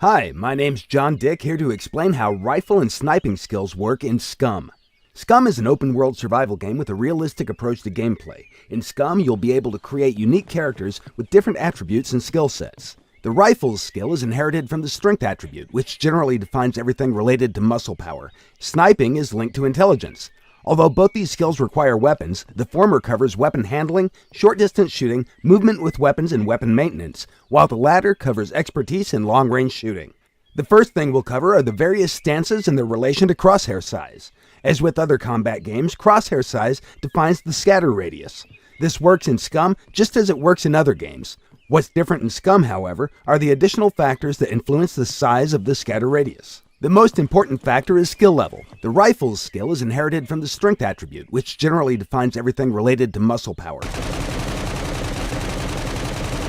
Hi, my name's John Dick, here to explain how rifle and sniping skills work in Scum. Scum is an open-world survival game with a realistic approach to gameplay. In Scum, you'll be able to create unique characters with different attributes and skill sets. The rifle's skill is inherited from the strength attribute, which generally defines everything related to muscle power. Sniping is linked to intelligence. Although both these skills require weapons, the former covers weapon handling, short-distance shooting, movement with weapons, and weapon maintenance, while the latter covers expertise in long-range shooting. The first thing we'll cover are the various stances and their relation to crosshair size. As with other combat games, crosshair size defines the scatter radius. This works in Scum just as it works in other games. What's different in Scum, however, are the additional factors that influence the size of the scatter radius. The most important factor is skill level. The rifle's skill is inherited from the strength attribute, which generally defines everything related to muscle power.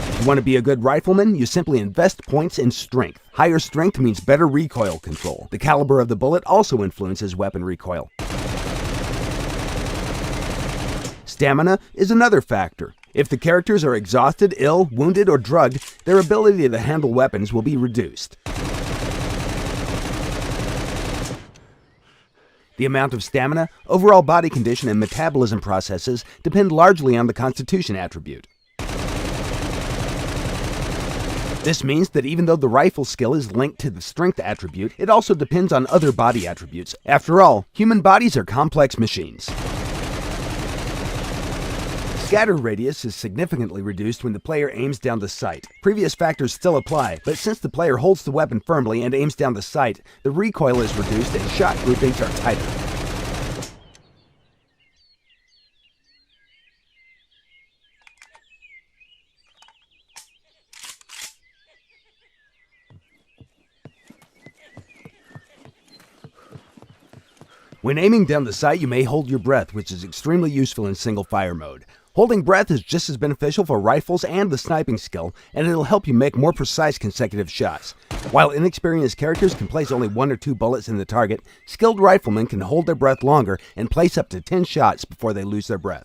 If you want to be a good rifleman, you simply invest points in strength. Higher strength means better recoil control. The caliber of the bullet also influences weapon recoil. Stamina is another factor. If the characters are exhausted, ill, wounded, or drugged, their ability to handle weapons will be reduced. The amount of stamina, overall body condition, and metabolism processes depend largely on the constitution attribute. This means that even though the rifle skill is linked to the strength attribute, it also depends on other body attributes. After all, human bodies are complex machines. Scatter radius is significantly reduced when the player aims down the sight. Previous factors still apply, but since the player holds the weapon firmly and aims down the sight, the recoil is reduced and shot groupings are tighter. When aiming down the sight, you may hold your breath, which is extremely useful in single fire mode. Holding breath is just as beneficial for rifles and the sniping skill, and it'll help you make more precise consecutive shots. While inexperienced characters can place only 1 or 2 bullets in the target, skilled riflemen can hold their breath longer and place up to 10 shots before they lose their breath.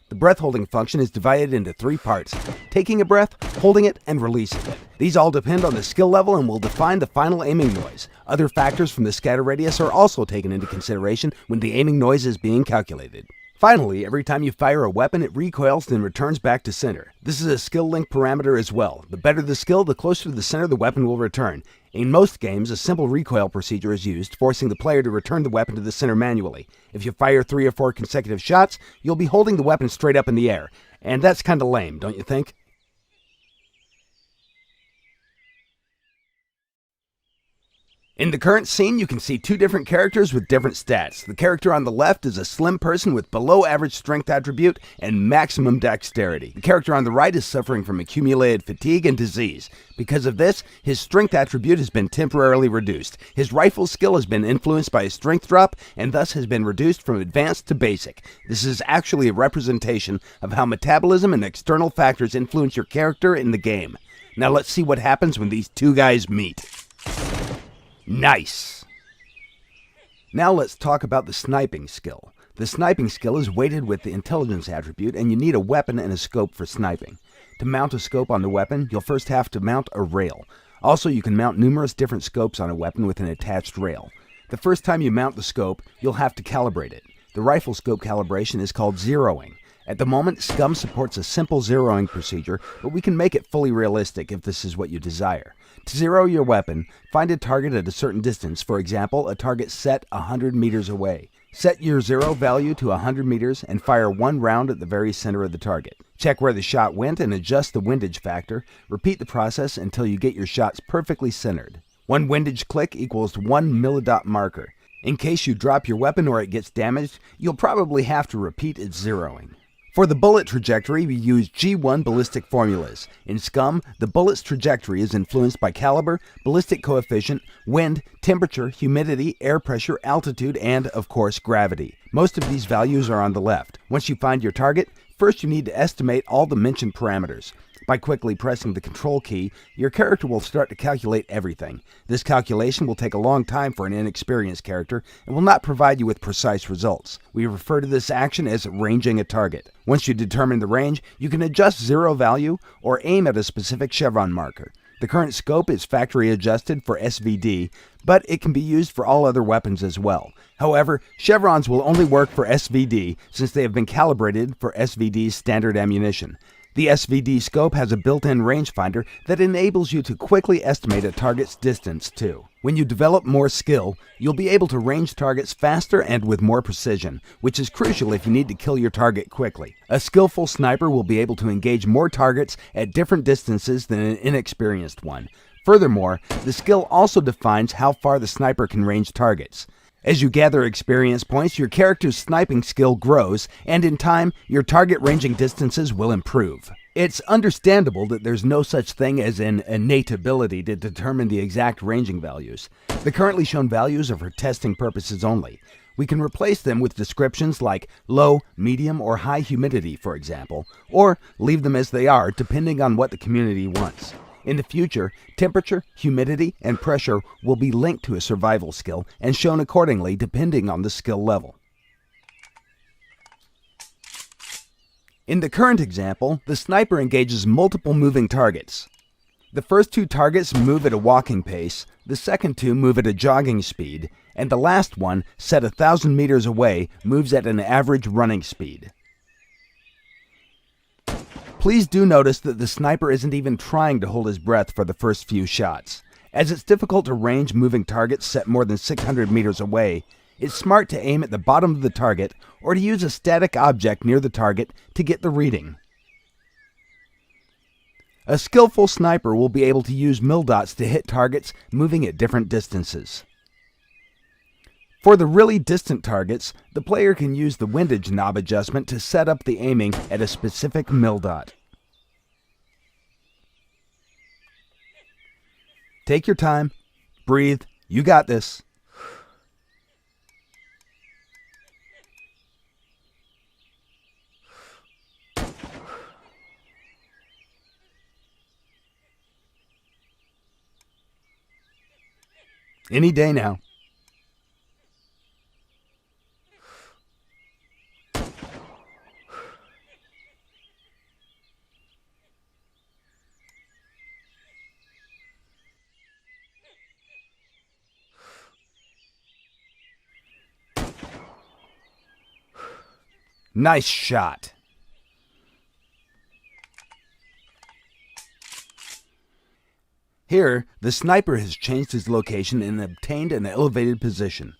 The breath-holding function is divided into 3 parts: taking a breath, holding it, and releasing it. These all depend on the skill level and will define the final aiming noise. Other factors from the scatter radius are also taken into consideration when the aiming noise is being calculated. Finally, every time you fire a weapon, it recoils then returns back to center. This is a skill link parameter as well. The better the skill, the closer to the center the weapon will return. In most games, a simple recoil procedure is used, forcing the player to return the weapon to the center manually. If you fire 3 or 4 consecutive shots, you'll be holding the weapon straight up in the air. And that's kinda lame, don't you think? In the current scene, you can see 2 different characters with different stats. The character on the left is a slim person with below average strength attribute and maximum dexterity. The character on the right is suffering from accumulated fatigue and disease. Because of this, his strength attribute has been temporarily reduced. His rifle skill has been influenced by a strength drop and thus has been reduced from advanced to basic. This is actually a representation of how metabolism and external factors influence your character in the game. Now let's see what happens when these 2 guys meet. Nice! Now let's talk about the sniping skill. The sniping skill is weighted with the intelligence attribute, and you need a weapon and a scope for sniping. To mount a scope on the weapon, you'll first have to mount a rail. Also, you can mount numerous different scopes on a weapon with an attached rail. The first time you mount the scope, you'll have to calibrate it. The rifle scope calibration is called zeroing. At the moment, Scum supports a simple zeroing procedure, but we can make it fully realistic if this is what you desire. To zero your weapon, find a target at a certain distance, for example, a target set 100 meters away. Set your zero value to 100 meters and fire 1 round at the very center of the target. Check where the shot went and adjust the windage factor. Repeat the process until you get your shots perfectly centered. 1 windage click equals 1 millidot marker. In case you drop your weapon or it gets damaged, you'll probably have to repeat its zeroing. For the bullet trajectory, we use G1 ballistic formulas. In Scum, the bullet's trajectory is influenced by caliber, ballistic coefficient, wind, temperature, humidity, air pressure, altitude, and, of course, gravity. Most of these values are on the left. Once you find your target, first you need to estimate all the mentioned parameters. By quickly pressing the control key, your character will start to calculate everything. This calculation will take a long time for an inexperienced character and will not provide you with precise results. We refer to this action as ranging a target. Once you determine the range, you can adjust zero value or aim at a specific chevron marker. The current scope is factory adjusted for SVD, but it can be used for all other weapons as well. However, chevrons will only work for SVD since they have been calibrated for SVD's standard ammunition. The SVD scope has a built-in rangefinder that enables you to quickly estimate a target's distance too. When you develop more skill, you'll be able to range targets faster and with more precision, which is crucial if you need to kill your target quickly. A skillful sniper will be able to engage more targets at different distances than an inexperienced one. Furthermore, the skill also defines how far the sniper can range targets. As you gather experience points, your character's sniping skill grows, and in time, your target ranging distances will improve. It's understandable that there's no such thing as an innate ability to determine the exact ranging values. The currently shown values are for testing purposes only. We can replace them with descriptions like low, medium, or high humidity, for example, or leave them as they are depending on what the community wants. In the future, temperature, humidity, and pressure will be linked to a survival skill and shown accordingly depending on the skill level. In the current example, the sniper engages multiple moving targets. The first two targets move at a walking pace, the second two move at a jogging speed, and the last one, set 1,000 meters away, moves at an average running speed. Please do notice that the sniper isn't even trying to hold his breath for the first few shots. As it's difficult to range moving targets set more than 600 meters away, it's smart to aim at the bottom of the target or to use a static object near the target to get the reading. A skillful sniper will be able to use mil-dots to hit targets moving at different distances. For the really distant targets, the player can use the windage knob adjustment to set up the aiming at a specific mil-dot. Take your time, breathe, you got this. Any day now. Nice shot. Here, the sniper has changed his location and obtained an elevated position.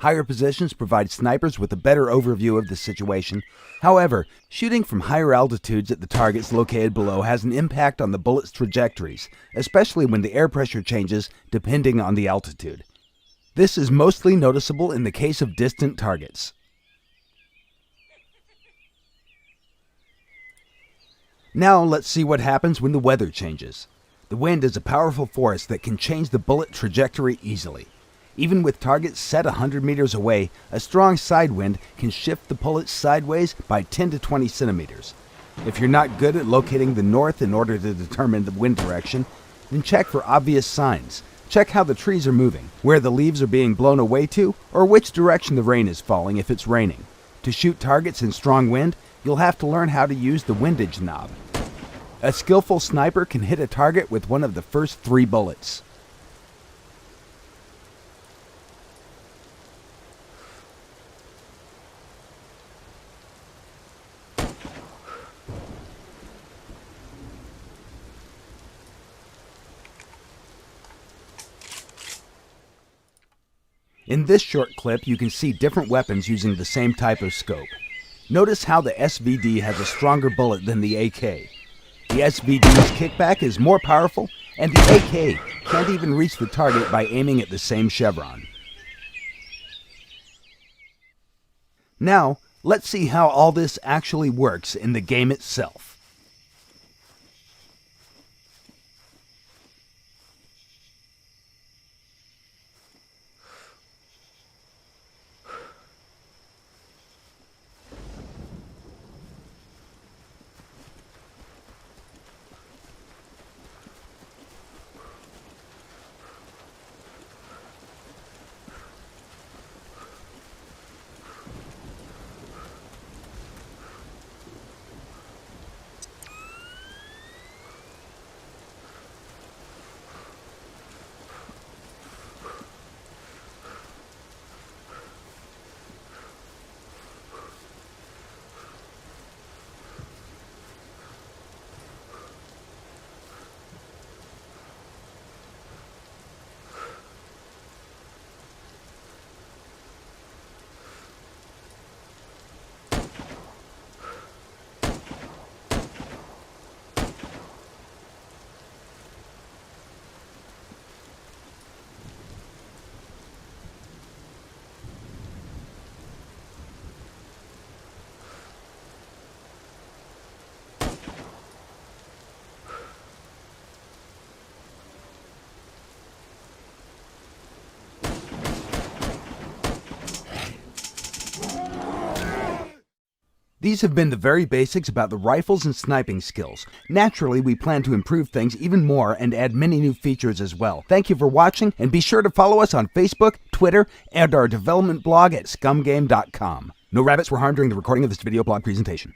Higher positions provide snipers with a better overview of the situation. However, shooting from higher altitudes at the targets located below has an impact on the bullet's trajectories, especially when the air pressure changes depending on the altitude. This is mostly noticeable in the case of distant targets. Now let's see what happens when the weather changes. The wind is a powerful force that can change the bullet trajectory easily. Even with targets set 100 meters away, a strong side wind can shift the bullet sideways by 10 to 20 centimeters. If you're not good at locating the north in order to determine the wind direction, then check for obvious signs. Check how the trees are moving, where the leaves are being blown away to, or which direction the rain is falling if it's raining. To shoot targets in strong wind, you'll have to learn how to use the windage knob. A skillful sniper can hit a target with one of the first 3 bullets. In this short clip, you can see different weapons using the same type of scope. Notice how the SVD has a stronger bullet than the AK. The SVD's kickback is more powerful, and the AK can't even reach the target by aiming at the same chevron. Now, let's see how all this actually works in the game itself. These have been the very basics about the rifles and sniping skills. Naturally, we plan to improve things even more and add many new features as well. Thank you for watching, and be sure to follow us on Facebook, Twitter, and our development blog at scumgame.com. No rabbits were harmed during the recording of this video blog presentation.